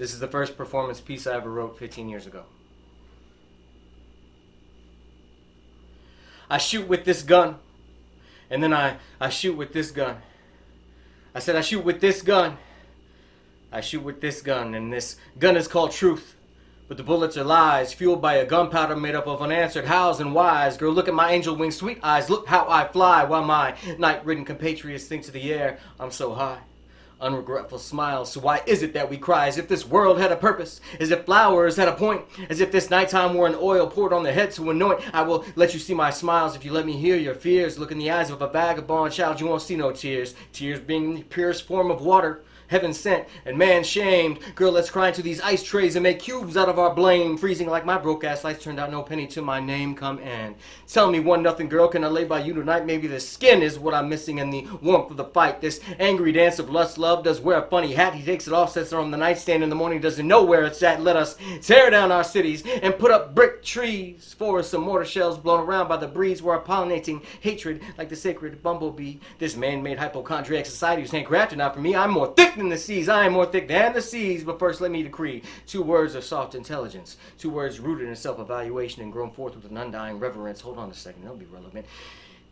This is the first performance piece I ever wrote 15 years ago. I shoot with this gun, and then I shoot with this gun. I said I shoot with this gun. I shoot with this gun, and this gun is called truth. But the bullets are lies, fueled by a gunpowder made up of unanswered hows and whys. Girl, look at my angel wing sweet eyes, look how I fly, while my night-ridden compatriots think to the air, I'm so high. Unregretful smiles, so why is it that we cry as if this world had a purpose, as if flowers had a point, as if this nighttime were an oil poured on the head to anoint? I will let you see my smiles if you let me hear your fears. Look in the eyes of a vagabond child, you won't see no tears. Tears being the purest form of water, heaven sent and man shamed. Girl, let's cry into these ice trays and make cubes out of our blame. Freezing like my broke ass lights turned out no penny to my name. Come and tell me one nothing, girl, can I lay by you tonight? Maybe the skin is what I'm missing and the warmth of the fight. This angry dance of lust, love does wear a funny hat. He takes it off, sets it on the nightstand in the morning, doesn't know where it's at. Let us tear down our cities and put up brick trees. Forests and mortar shells blown around by the breeze. We're pollinating hatred like the sacred bumblebee. This man-made hypochondriac society who's handcrafted not for me. I'm more thick than the seas, I am more thick than the seas. But first let me decree 2 words of soft intelligence, 2 words rooted in self-evaluation and grown forth with an undying reverence. Hold on a second, that'll be relevant.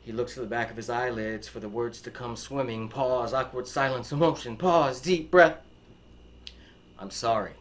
He looks to the back of his eyelids for the words to come swimming. Pause, awkward silence, emotion. Pause, deep breath. I'm sorry.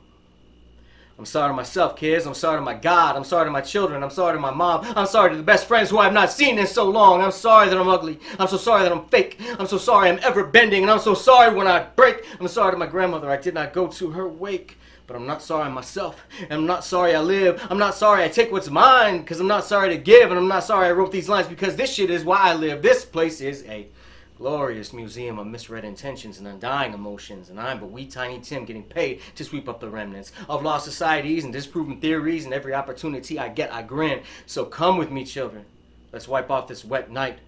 I'm sorry to myself, kids. I'm sorry to my God. I'm sorry to my children. I'm sorry to my mom. I'm sorry to the best friends who I have not seen in so long. I'm sorry that I'm ugly. I'm so sorry that I'm fake. I'm so sorry I'm ever bending. And I'm so sorry when I break. I'm sorry to my grandmother. I did not go to her wake. But I'm not sorry myself. And I'm not sorry I live. I'm not sorry I take what's mine. Because I'm not sorry to give. And I'm not sorry I wrote these lines. Because this shit is why I live. This place is a glorious museum of misread intentions and undying emotions, and I'm but wee tiny Tim getting paid to sweep up the remnants of lost societies and disproven theories, and every opportunity I get I grin. So come with me, children, let's wipe off this wet night.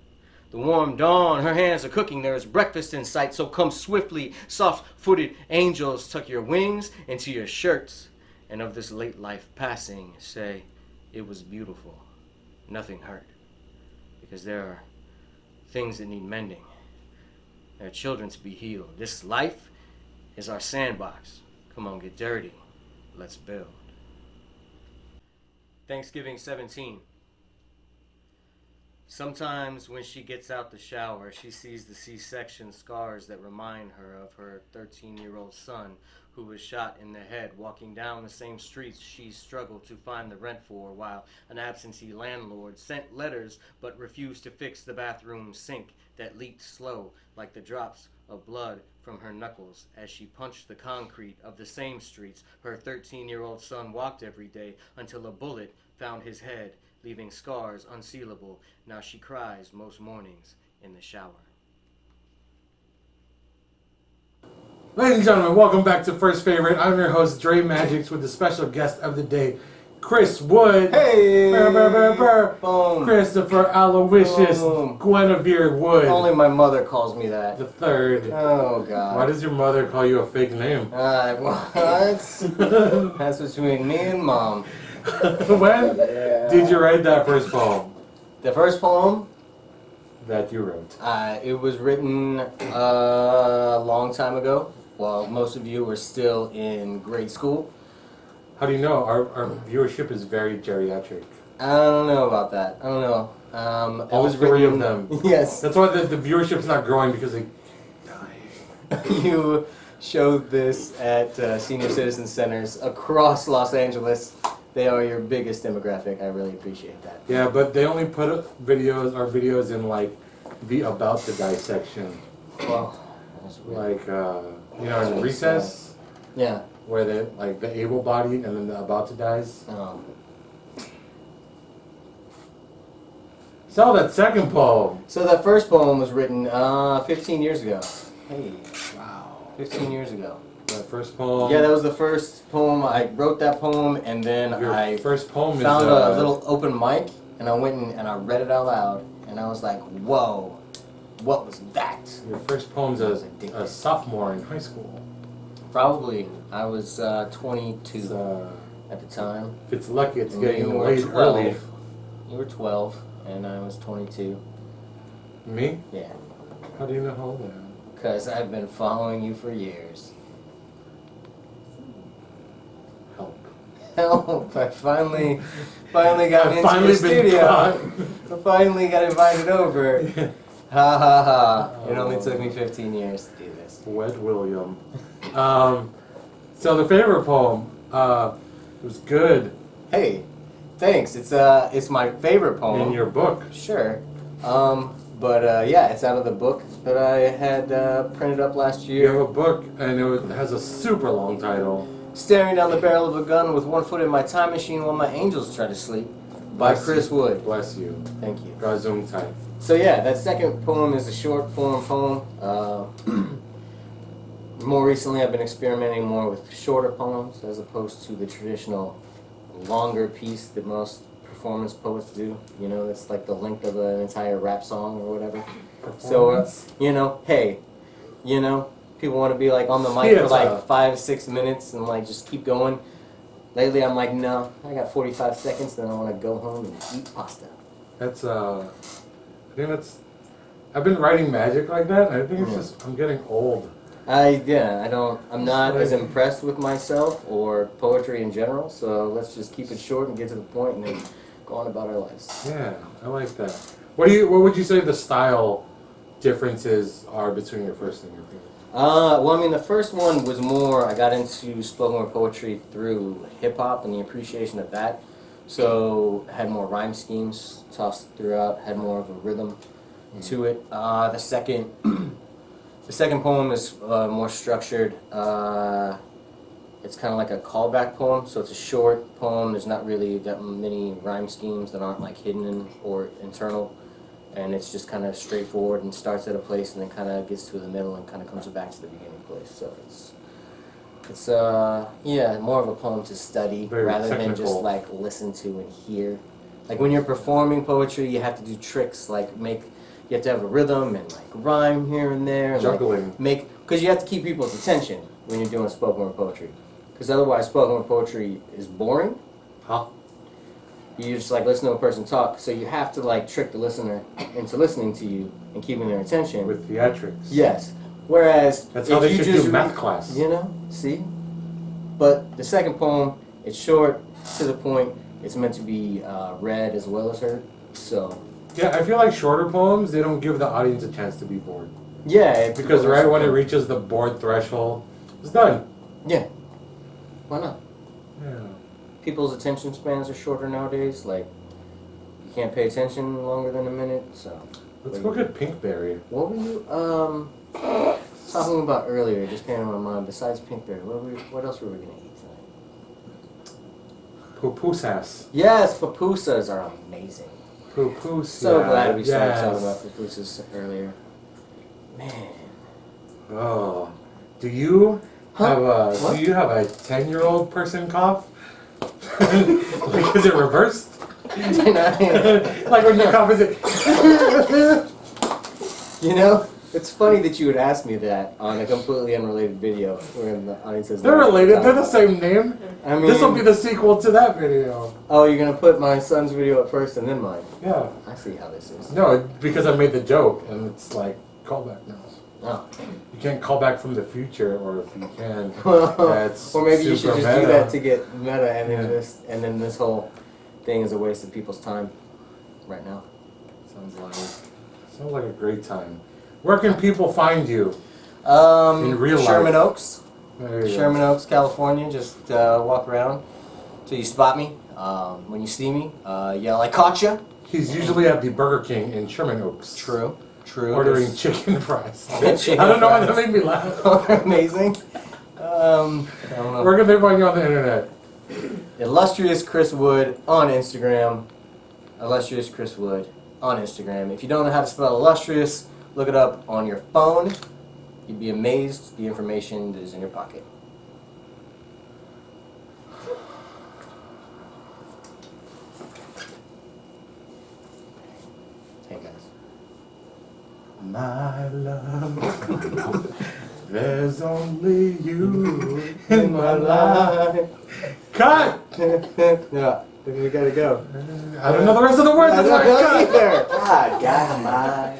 The warm dawn, her hands are cooking, there is breakfast in sight. So come swiftly, soft-footed angels, tuck your wings into your shirts, and of this late life passing say, it was beautiful, nothing hurt, because there are things that need mending. There are children to be healed. This life is our sandbox. Come on, get dirty. Let's build. Thanksgiving 17. Sometimes when she gets out the shower, she sees the C-section scars that remind her of her 13-year-old son who was shot in the head walking down the same streets she struggled to find the rent for, while an absentee landlord sent letters but refused to fix the bathroom sink that leaked slow like the drops of blood from her knuckles as she punched the concrete of the same streets her 13-year-old son walked every day until a bullet found his head, leaving scars unsealable. Now she cries most mornings in the shower. Ladies and gentlemen, welcome back to First Favorite. I'm your host, DREMAGIX, with the special guest of the day, Chris Wood. Hey! Burr, burr, burr, burr. Boom. Christopher Aloysius Boom. Guinevere Wood. Only my mother calls me that. The third. Oh, God. Why does your mother call you a fake name? What? That's between me and Mom. When did you write that first poem? The first poem? That you wrote. It was written a long time ago, while most of you were still in grade school. How do you know? Our viewership is very geriatric. I don't know about that. I don't know. All it was 3 written, of them. Yes. That's why the viewership's not growing, because they die. You showed this at senior citizen centers across Los Angeles. They are your biggest demographic. I really appreciate that. Yeah, but they only put our videos in like the about to die section. Well, that's weird. Like in recess. Yeah. Where they like the able bodied and then the about to dies. So that second poem. So that first poem was written 15 years ago. Hey. Wow. 15 years ago. That first poem. Yeah, that was the first poem. I wrote that poem, and then Your first poem found is a little open mic, and I went and I read it out loud, and I was like, whoa, what was that? Your first poem's a sophomore in high school. Probably. I was 22 at the time. If it's lucky, it's And getting you were laid 12. early. You were 12, and I was 22. Me? Yeah. How do you know how old I am? Because I've been following you for years. help. I finally got into finally the been studio. caught. I finally got invited over. Ha ha ha. It only took me 15 years to do this. Wet William. So the favorite poem, it was good. Hey, thanks. It's my favorite poem. In your book. Sure. But yeah, it's out of the book that I had printed up last You year. have a book, and it has a super long title. Staring down the barrel of a gun with one foot in my time machine while my angels try to sleep. By Bless Chris you. Wood. Bless you. Thank you. Got zoom tight. So yeah, that second poem is a short form poem. More recently, I've been experimenting more with shorter poems as opposed to the traditional longer piece that most performance poets do. You know, it's like the length of an entire rap song or whatever. So, you know, hey, you know, people want to be like on the mic for like 5-6 minutes and like just keep going. Lately, I'm like, no, I got 45 seconds, then I want to go home and eat pasta. That's I think that's. I've been writing magic like that. And I think it's just I'm getting old. I'm not as impressed with myself or poetry in general, so let's just keep it short and get to the point and then go on about our lives. Yeah, I like that. What would you say the style differences are between your first and your favorite? Well, I mean, the first one was more, I got into spoken word poetry through hip-hop and the appreciation of that, so had more rhyme schemes tossed throughout, had more of a rhythm to it. The second poem is more structured. It's kind of like a callback poem, so it's a short poem. There's not really that many rhyme schemes that aren't like hidden or internal, and it's just kind of straightforward and starts at a place and then kind of gets to the middle and kind of comes back to the beginning place. So it's yeah, more of a poem to study rather than just like listen to and hear. Like when you're performing poetry, you have to do tricks like you have to have a rhythm and like rhyme here and there. And, juggling. Like, because you have to keep people's attention when you're doing spoken word poetry. Because otherwise spoken word poetry is boring. Huh? You just like listen to a person talk, so you have to like trick the listener into listening to you and keeping their attention. With theatrics. Yes. Whereas that's how they should do math class. You know, see? But the second poem, it's short, to the point. It's meant to be read as well as heard. So. Yeah, I feel like shorter poems, they don't give the audience a chance to be bored. Yeah. Because right when it reaches the bored threshold, it's done. Yeah. Why not? Yeah. People's attention spans are shorter nowadays. Like, you can't pay attention longer than a minute, so. Let's go get Pinkberry. What were you talking about earlier? It just came to my mind. Besides Pinkberry, what else were we gonna eat tonight? Pupusas. Yes, pupusas are amazing. Pupusas. So glad we started talking about pupusas earlier. Man. Oh, do you have a 10-year-old person cough? Like, is it reversed? Like when you cough, is it? You know, it's funny that you would ask me that on a completely unrelated video where the audience says they're related. They're the same name. I mean, this will be the sequel to that video. Oh, you're gonna put my son's video up first and then mine. Yeah. I see how this is. No, because I made the joke, and it's like callback now. Oh. You can't call back from the future, or if you can, that's or maybe you should just meta. do that to get meta, and then this whole thing is a waste of people's time right now. Sounds like a great time. Where can people find you? In real life. Sherman Oaks. Sherman Oaks, California. Just walk around till you spot me. When you see me, yell, "I caught ya!" He's usually at the Burger King in Sherman Oaks. True. Ordering chicken fries. Chicken I don't know why fries. that made me laugh. Amazing. I don't know. Where can they find you on the internet? Illustrious Chris Wood on Instagram. Illustrious Chris Wood on Instagram. If you don't know how to spell illustrious, look it up on your phone. You'd be amazed the information that is in your pocket. Hey guys. My love, there's only you in my life. Cut! Yeah, we gotta go. I don't know the rest of the words. I That's don't why I know cut. either. God,